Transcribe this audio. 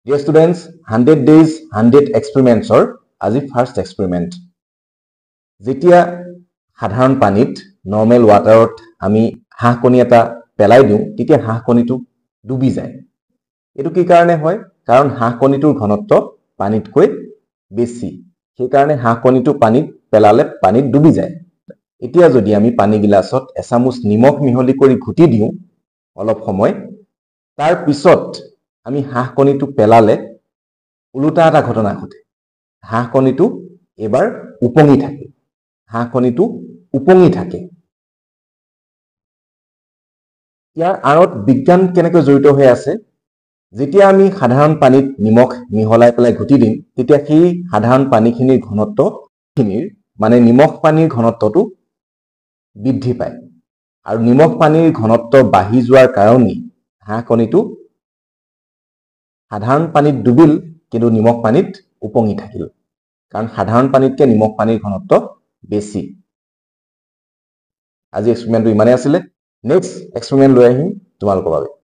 Dear students, 100 days 100 experiments or আজি first experiment যেতিয়া সাধারণ পানীত নরমাল ওয়াটারত আমি হাঁহকণী এটা পেলাই দিওঁ তেতিয়া হাঁহকণীটো ডুবি যায় এটো কি কারণে হয় কারণ হাঁহকণীটোৰ ঘনত্ব পানীতকৈ বেছি সেই কারণে হাঁহকণীটো পানীত পেলালে পানীত ডুবি যায় এতিয়া যদি আমি পানী গিলাসত এচামুচ নিমখ মিহলি কৰি ঘুটি দিওঁ অলপ সময় তাৰ পিছত আমি হাঁহকণীটো পেলালে উল্টা এটা ঘটনা ঘটে হাঁহকণীটো এবাৰ উপঙি থাকে হাঁহকণীটো উপঙি থাকে ইয়াৰ আঁৰত বিজ্ঞান কেনেকৈ জড়িত হৈ আছে যেতিয়া আমি সাধাৰণ পানীত নিমখ মিহলাই পেলাই ঘুটি দিম তেতিয়া সেই সাধাৰণ পানীখিনিৰ ঘনত্ব মানে নিমখ পানীৰ ঘনত্বটো বৃদ্ধি পায় আৰু নিমখ পানীৰ ঘনত্ব বাঢ়ি যোৱাৰ কাৰণে হাঁহকণীটো সাধাৰণ পানীত ডুবিল কিন্তু নিমখ পানীত উপঙি থাকিল কাৰণ সাধাৰণ পানীতকে নিমখ পানীৰ ঘনত্ব বেছি আজি এক্সপেৰিমেন্টটো ইমানে আছিল নেক্সট এক্সপেৰিমেন্ট লৈ আহিম তোমালোকৰ বাবে